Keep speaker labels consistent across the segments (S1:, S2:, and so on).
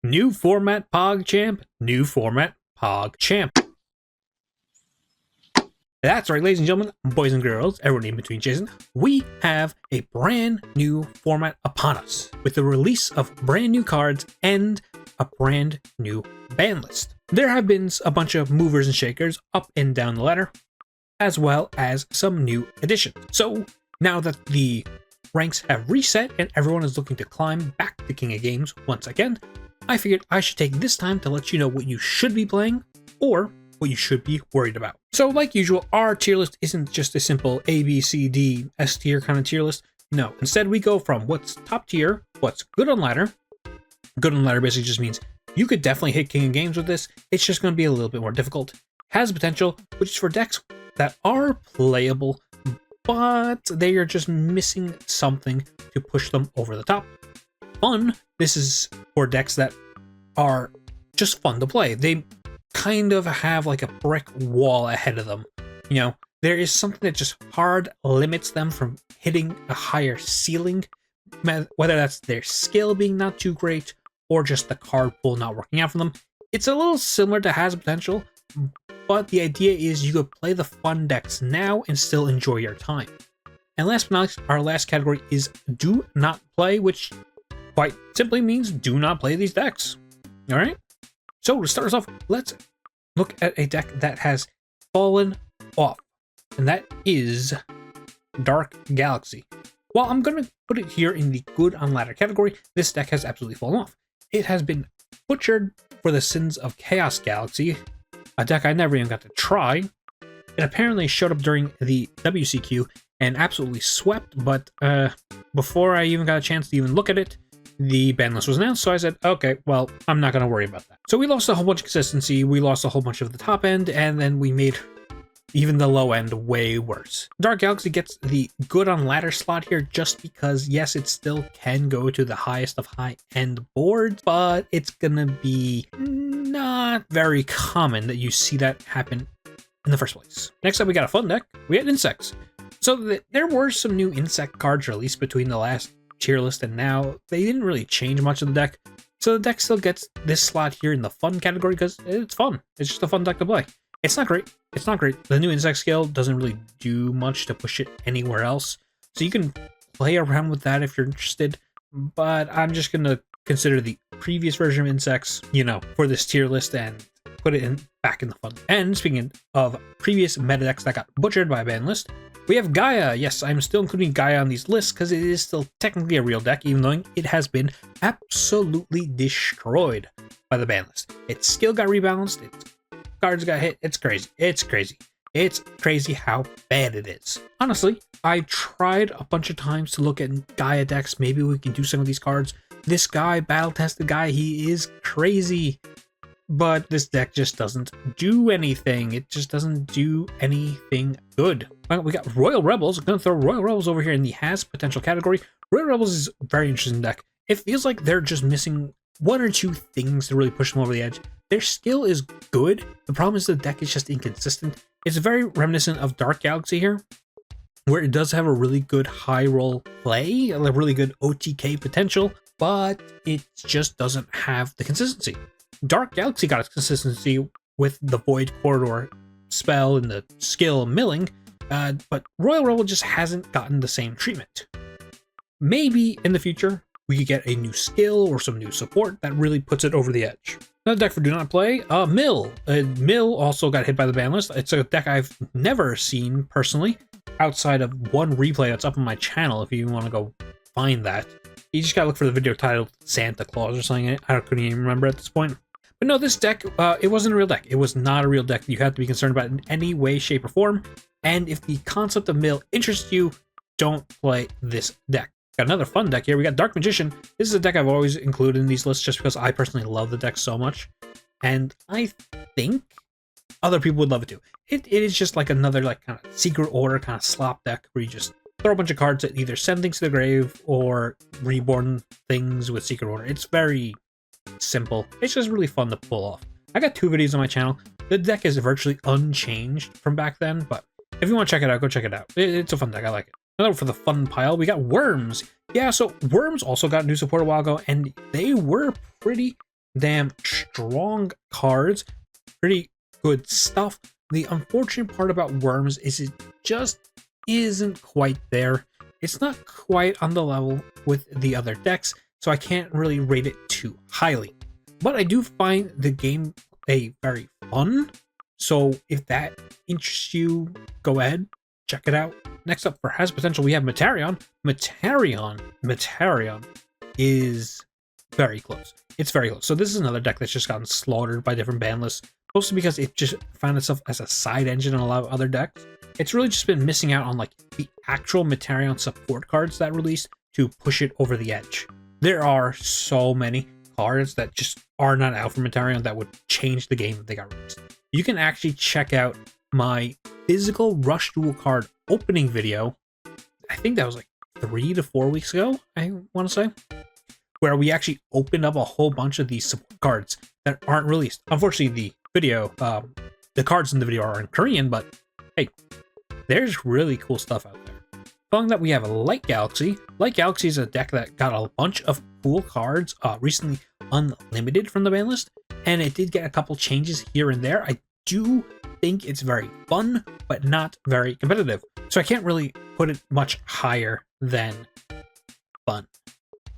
S1: New format PogChamp, new format PogChamp. That's right, ladies and gentlemen, boys and girls, everyone in between, Jason. We have a brand new format upon us with the release of brand new cards and a brand new ban list. There have been a bunch of movers and shakers up and down the ladder, as well as some new additions. So now that the ranks have reset and everyone is looking to climb back to King of Games once again, I figured I should take this time to let you know what you should be playing or what you should be worried about. So like usual, our tier list isn't just a simple A, B, C, D, S tier kind of tier list. No, instead we go from what's top tier, what's good on ladder. Good on ladder basically just means you could definitely hit King of Games with this. It's just going to be a little bit more difficult. Has potential, which is for decks that are playable, but they are just missing something to push them over the top. Fun, this is for decks that are just fun to play. They kind of have like a brick wall ahead of them. You know, there is something that just hard limits them from hitting a higher ceiling, whether that's their skill being not too great or just the card pool not working out for them. It's a little similar to Has Potential, but the idea is you could play the fun decks now and still enjoy your time. And last but not least, our last category is Do Not Play, which quite simply means do not play these decks. All right? So to start us off, let's look at a deck that has fallen off, and that is Dark Galaxy. While I'm going to put it here in the good on ladder category, this deck has absolutely fallen off. It has been butchered for the sins of Chaos Galaxy, a deck I never even got to try. It apparently showed up during the WCQ and absolutely swept, but before I even got a chance to even look at it, the ban list was announced, so I said, okay, well, I'm not going to worry about that. So we lost a whole bunch of consistency, we lost a whole bunch of the top end, and then we made even the low end way worse. Dark Galaxy gets the good on ladder slot here just because, yes, it still can go to the highest of high-end boards, but it's going to be not very common that you see that happen in the first place. Next up, we got a fun deck. We had insects. So there were some new insect cards released between the last tier list and now. They didn't really change much of the deck, so the deck still gets this slot here in the fun category because it's fun. It's just a fun deck to play. It's not great. It's not great. The new insect scale doesn't really do much to push it anywhere else, so you can play around with that if you're interested, but I'm just going to consider the previous version of insects, you know, for this tier list and put it back in the fun. And speaking of previous meta decks that got butchered by a ban list, we have Gaia. Yes, I'm still including Gaia on these lists because it is still technically a real deck, even though it has been absolutely destroyed by the ban list. Its skill got rebalanced, its cards got hit. It's crazy. It's crazy. It's crazy how bad it is. Honestly, I tried a bunch of times to look at Gaia decks. Maybe we can do some of these cards. This guy, battle-tested guy, he is crazy. But this deck just doesn't do anything. It just doesn't do anything good. Well, we got Royal Rebels. I'm going to throw Royal Rebels over here in the Has Potential category. Royal Rebels is a very interesting deck. It feels like they're just missing one or two things to really push them over the edge. Their skill is good. The problem is the deck is just inconsistent. It's very reminiscent of Dark Galaxy here, where it does have a really good high roll play, a really good OTK potential, but it just doesn't have the consistency. Dark Galaxy got its consistency with the Void Corridor spell and the skill milling, but Royal Rebel just hasn't gotten the same treatment. Maybe in the future, we could get a new skill or some new support that really puts it over the edge. Another deck for Do Not Play, Mill. Mill also got hit by the ban list. It's a deck I've never seen personally, outside of one replay that's up on my channel if you want to go find that. You just gotta look for the video titled Santa Claus or something. I couldn't even remember at this point. But no, this deck, it wasn't a real deck. It was not a real deck that you have to be concerned about in any way, shape, or form. And if the concept of Mill interests you, don't play this deck. Got another fun deck here. We got Dark Magician. This is a deck I've always included in these lists just because I personally love the deck so much. And I think other people would love it too. It is just like another like kind of secret order kind of slop deck where you just throw a bunch of cards that either send things to the grave or reborn things with secret order. It's very simple. It's just really fun to pull off. I got 2 videos on my channel. The deck is virtually unchanged from back then, but if you want to check it out, go check it out. It's a fun deck. I like it. Another for the fun pile, we got Worms. Yeah, so Worms also got new support a while ago, and they were pretty damn strong cards, pretty good stuff. The unfortunate part about Worms is it just isn't quite there. It's not quite on the level with the other decks, so I can't really rate it too highly. But I do find the game very fun, so if that interests you, go ahead, check it out. Next up for Has Potential, we have Metarion. Metarion is very close. It's very close. So this is another deck that's just gotten slaughtered by different ban lists, mostly because it just found itself as a side engine in a lot of other decks. It's really just been missing out on like the actual Metarion support cards that released to push it over the edge. There are so many cards that just are not out for Metarion that would change the game if they got released. You can actually check out my physical Rush Duel card opening video. I think that was like 3 to 4 weeks ago, I want to say, where we actually opened up a whole bunch of these support cards that aren't released. Unfortunately, the video, the cards in the video are in Korean, but hey, there's really cool stuff out there. Following that, we have Light Galaxy. Light Galaxy is a deck that got a bunch of cool cards recently unlimited from the ban list, and it did get a couple changes here and there. I do think it's very fun, but not very competitive, so I can't really put it much higher than fun.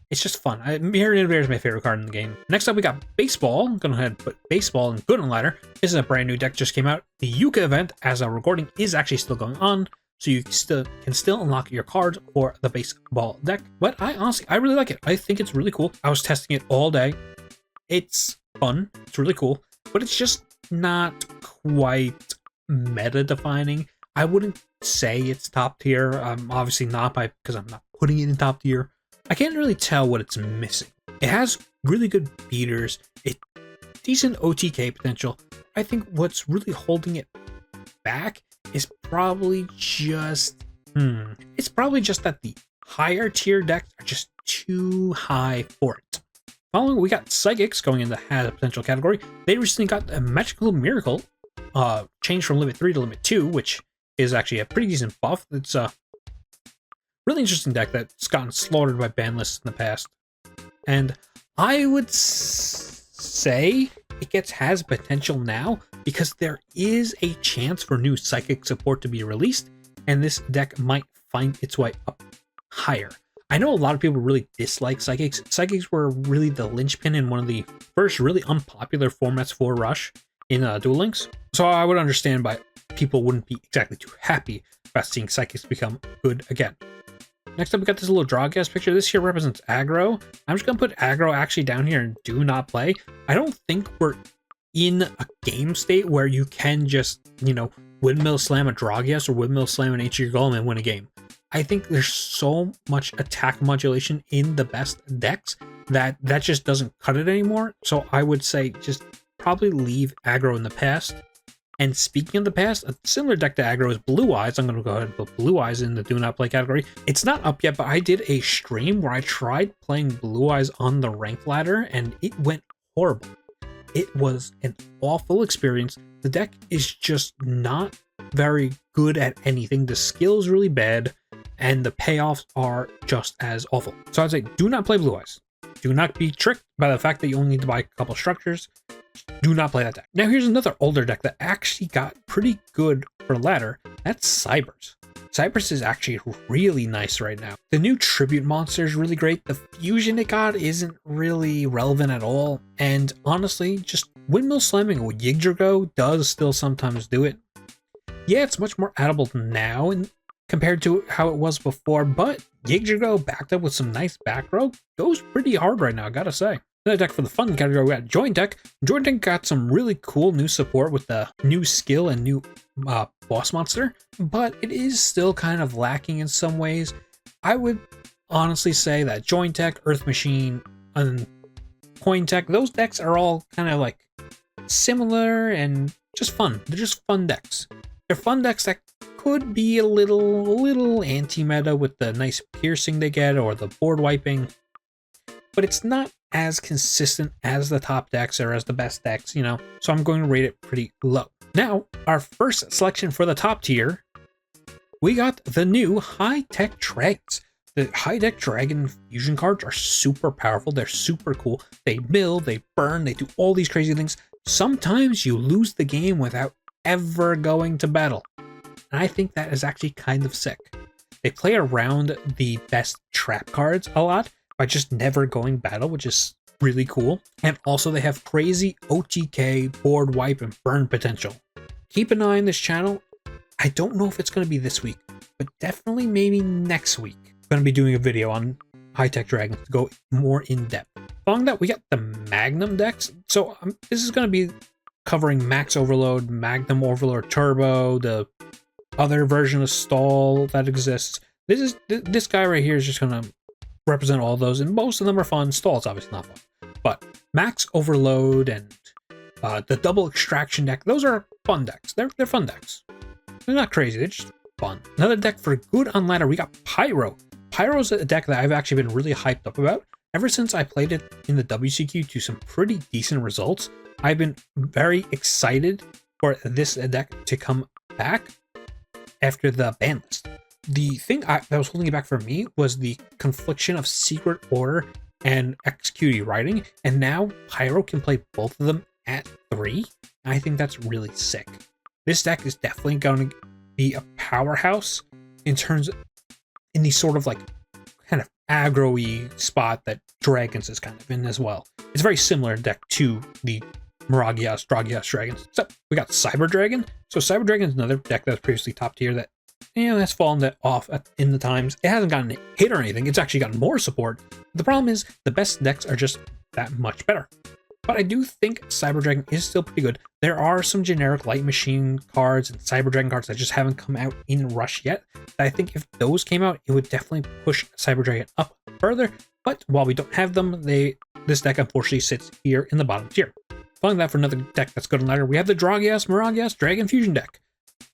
S1: It's just fun. Myriad Bear is my favorite card in the game. Next up, we got Baseball. I'm going to go ahead and put Baseball in Good and Ladder. This is a brand new deck, just came out. The Yuka event, as a recording, is actually still going on, so you can still unlock your cards for the Baseball deck. But I really like it. I think it's really cool. I was testing it all day. It's fun. It's really cool, but it's just not quite meta-defining. I wouldn't say it's top tier. Obviously not, because I'm not putting it in top tier. I can't really tell what it's missing. It has really good beaters, decent OTK potential. I think what's really holding it back is probably just it's probably just that the higher tier decks are just too high for it. Following, we got Psychics going in the Has Potential category. They recently got a Magical Miracle changed from Limit 3 to Limit 2, which is actually a pretty decent buff. It's a really interesting deck that's gotten slaughtered by ban lists in the past. And I would say it has potential now because there is a chance for new Psychic support to be released, and this deck might find its way up higher. I know a lot of people really dislike Psychics. Psychics were really the linchpin in one of the first really unpopular formats for Rush in Duel Links. So I would understand why people wouldn't be exactly too happy about seeing Psychics become good again. Next up, we got this little draw gas picture. This here represents aggro. I'm just going to put aggro actually down here and do not play. I don't think we're in a game state where you can just, windmill slam a draw gas or windmill slam an HG Golem and win a game. I think there's so much attack modulation in the best decks that just doesn't cut it anymore. So I would say just probably leave aggro in the past. And speaking of the past, a similar deck to aggro is Blue Eyes. I'm going to go ahead and put Blue Eyes in the Do Not Play category. It's not up yet, but I did a stream where I tried playing Blue Eyes on the rank ladder, and it went horrible. It was an awful experience. The deck is just not very good at anything. The skill is really bad, and the payoffs are just as awful. So I'd say do not play Blue Eyes. Do not be tricked by the fact that you only need to buy a couple structures. Do not play that deck. Now here's another older deck that actually got pretty good for ladder. That's Cybers. Cybers is actually really nice right now. The new tribute monster is really great. The fusion it got isn't really relevant at all. And honestly, just windmill slamming with Yggdrago does still sometimes do it. Yeah, it's much more addable now compared to how it was before, but Yggdrago backed up with some nice back row goes pretty hard right now, I gotta say. Another deck for the fun category, we got Joint Deck. Joint Deck got some really cool new support with the new skill and new boss monster, but it is still kind of lacking in some ways. I would honestly say that Joint Deck, Earth Machine, and Coin Tech, those decks are all kind of like similar and just fun. They're just fun decks. They're fun decks that could be a little anti-meta with the nice piercing they get or the board wiping, but it's not as consistent as the top decks or as the best decks, so I'm going to rate it pretty low. Now, our first selection for the top tier, we got the new high-tech Dregs. The high-deck Dragon fusion cards are super powerful. They're super cool. They mill, they burn, they do all these crazy things. Sometimes you lose the game without ever going to battle. And I think that is actually kind of sick. They play around the best trap cards a lot by just never going battle, which is really cool. And also they have crazy OTK, board wipe, and burn potential. Keep an eye on this channel. I don't know if it's going to be this week, but definitely maybe next week. I'm going to be doing a video on high-tech dragons to go more in depth. Following that, we got the Magnum decks. So this is going to be covering Max Overload, Magnum Overload Turbo, the other version of Stall that exists. This guy right here is just going to represent all those, and most of them are fun. Stall's obviously not fun, but Max Overload and the Double Extraction deck, those are fun decks. They're fun decks. They're not crazy, they're just fun. Another deck for good on ladder, we got Pyro. Pyro's a deck that I've actually been really hyped up about. Ever since I played it in the WCQ to some pretty decent results, I've been very excited for this deck to come back after the ban list. The thing that was holding it back for me was the confliction of Secret Order and Executive Writing, and now Pyro can play both of them at 3. I think that's really sick. This deck is definitely going to be a powerhouse in the sort of like kind of aggro-y spot that Dragons is kind of in as well. It's a very similar deck to the Miragias, Dragias Dragons. So we got Cyber Dragon. So Cyber Dragon is another deck that was previously top tier that, that's fallen off in the times. It hasn't gotten hit or anything. It's actually gotten more support. The problem is the best decks are just that much better. But I do think Cyber Dragon is still pretty good. There are some generic Light Machine cards and Cyber Dragon cards that just haven't come out in Rush yet. I think if those came out, it would definitely push Cyber Dragon up further. But while we don't have them, this deck unfortunately sits here in the bottom tier. Following that, for another deck that's good on ladder, we have the Dragias Miragias Dragon Fusion deck.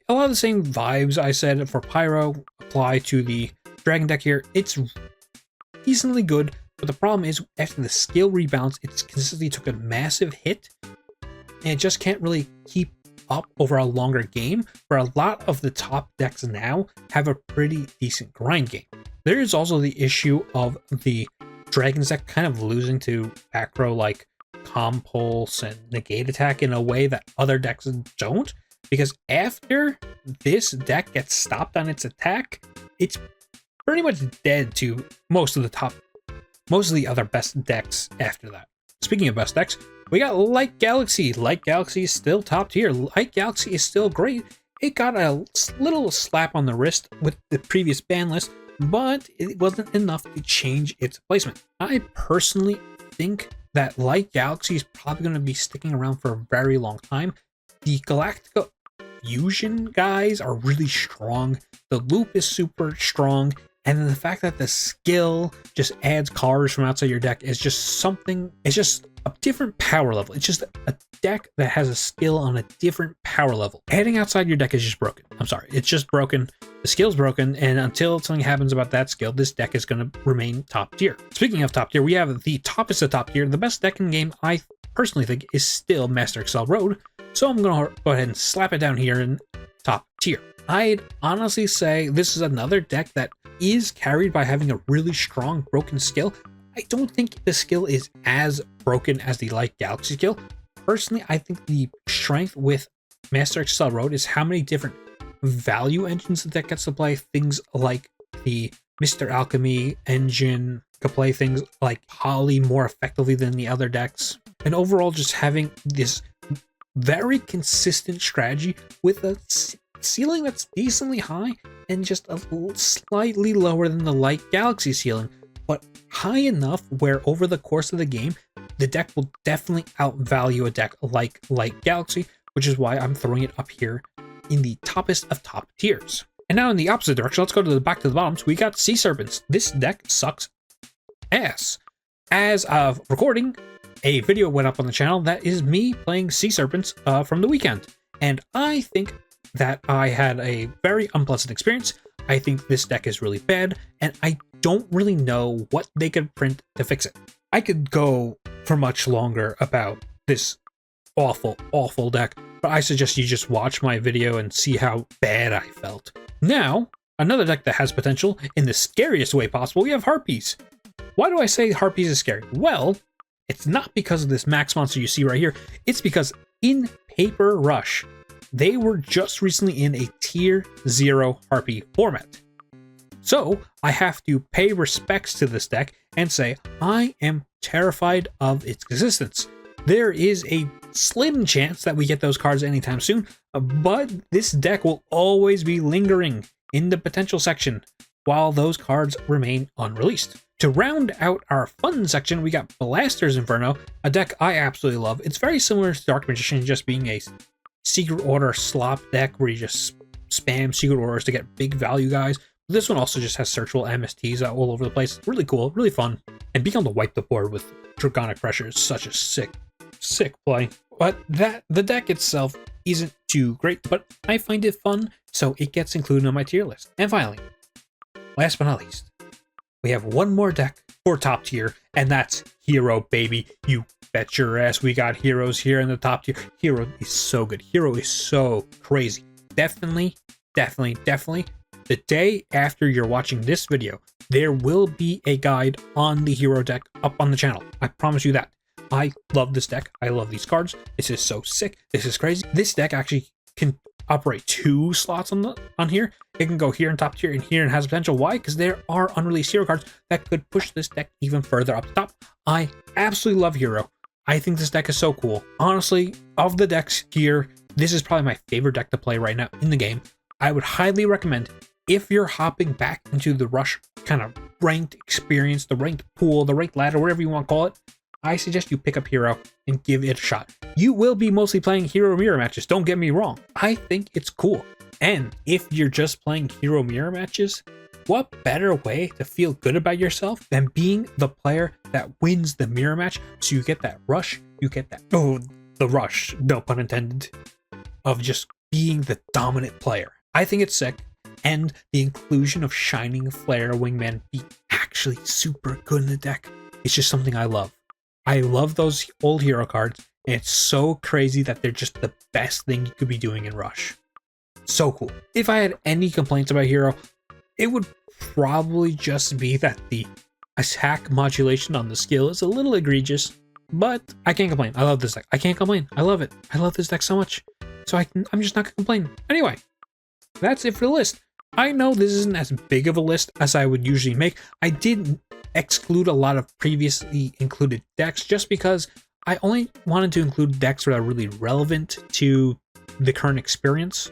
S1: A lot of the same vibes I said for Pyro apply to the Dragon deck here. It's decently good, but the problem is after the skill rebalance, it's consistently took a massive hit, and it just can't really keep up over a longer game, where a lot of the top decks now have a pretty decent grind game. There is also the issue of the Dragons deck kind of losing to back row like Compulse and Negate Attack in a way that other decks don't, because after this deck gets stopped on its attack, it's pretty much dead to most of the other best decks after that. Speaking of best decks, we got Light Galaxy. Light Galaxy is still top tier. Light Galaxy is still great. It got a little slap on the wrist with the previous ban list, but it wasn't enough to change its placement. I personally think that Light Galaxy is probably going to be sticking around for a very long time. The Galactica Fusion guys are really strong. The loop is super strong. And then the fact that the skill just adds cards from outside your deck is just something, it's just a different power level. It's just a deck that has a skill on a different power level. Adding outside your deck is just broken. I'm sorry, it's just broken. The skill's broken, and until something happens about that skill, this deck is going to remain top tier. Speaking of top tier, we have the toppest of top tier. The best deck in the game, I personally think, is still Master Excel Road. So I'm going to go ahead and slap it down here in top tier. I'd honestly say this is another deck that is carried by having a really strong broken skill. I don't think the skill is as broken as the Light Galaxy skill. Personally, I think the strength with Master Excel Road is how many different value engines the deck gets to play. Things like the Mr. Alchemy engine can play things like Poly more effectively than the other decks. And overall, just having this very consistent strategy with a ceiling that's decently high and just a slightly lower than the Light Galaxy ceiling, but high enough where over the course of the game, the deck will definitely outvalue a deck like Light Galaxy, which is why I'm throwing it up here in the toppest of top tiers. And now in the opposite direction, let's go to the back to the bottoms. We got Sea Serpents. This deck sucks ass. As of recording, a video went up on the channel that is me playing Sea Serpents from the weekend, and I think that I had a very unpleasant experience. I think this deck is really bad, and I don't really know what they could print to fix it. I could go for much longer about this awful, awful deck, but I suggest you just watch my video and see how bad I felt. Now, Another deck that has potential in the scariest way possible, we have Harpies. Why do I say Harpies is scary? Well, it's not because of this max monster you see right here. It's because in Paper Rush, they were just recently in a tier 0 Harpy format. So I have to pay respects to this deck and say I am terrified of its existence. There is a slim chance that we get those cards anytime soon, but this deck will always be lingering in the potential section while those cards remain unreleased. To round out our fun section, we got Blaster's Inferno, a deck I absolutely love. It's very similar to Dark Magician, just being a secret order slop deck where you just spam secret orders to get big value guys. This one also just has searchable MSTs all over the place. Really cool, really fun. And being able to wipe the board with Dragonic Pressure is such a sick play. But the deck itself isn't too great, but I find it fun, so it gets included on my tier list. And finally, last but not least, we have one more deck for top tier, and that's Hero, baby. You bet your ass we got heroes here in the top tier. Hero is so good. Hero is so crazy. Definitely, the day after you're watching this video, there will be a guide on the Hero deck up on the channel. I promise you that. I love this deck. I love these cards. This is so sick. This is crazy. This deck actually can operate 2 slots on here. It can go here in top tier and here and has potential. Why? Because there are unreleased hero cards that could push this deck even further up the top. I absolutely love Hero. I think this deck is so cool. Honestly, of the decks here, this is probably my favorite deck to play right now in the game. I would highly recommend, if you're hopping back into the Rush kind of ranked experience, the ranked pool, the ranked ladder, whatever you want to call it, I suggest you pick up Hero and give it a shot. You will be mostly playing Hero mirror matches, don't get me wrong. I think it's cool. And if you're just playing Hero mirror matches, what better way to feel good about yourself than being the player that wins the mirror match? So you get that rush, you get that, the rush, no pun intended, of just being the dominant player. I think it's sick. And the inclusion of Shining Flare Wingman be actually super good in the deck. It's just something I love. I love those old hero cards, and it's so crazy that they're just the best thing you could be doing in Rush. So cool. If I had any complaints about Hero, it would probably just be that the attack modulation on the skill is a little egregious, but I can't complain. I love this deck. I can't complain. I love it. I love this deck so much. So I'm just not gonna complain. Anyway, that's it for the list. I know this isn't as big of a list as I would usually make. I did exclude a lot of previously included decks just because I only wanted to include decks that are really relevant to the current experience.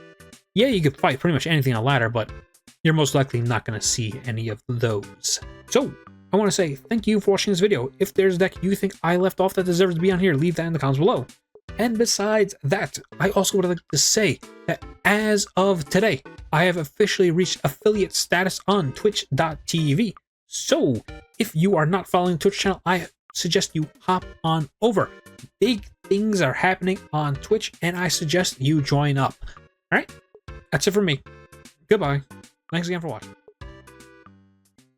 S1: Yeah, you could fight pretty much anything on ladder, but you're most likely not going to see any of those. So I want to say thank you for watching this video. If there's a deck you think I left off that deserves to be on here, leave that in the comments below. And besides that, I also would like to say that as of today, I have officially reached affiliate status on twitch.tv. So if you are not following the Twitch channel, I suggest you hop on over. Big things are happening on Twitch, and I suggest you join up. All right, that's it for me. Goodbye. Thanks again for watching.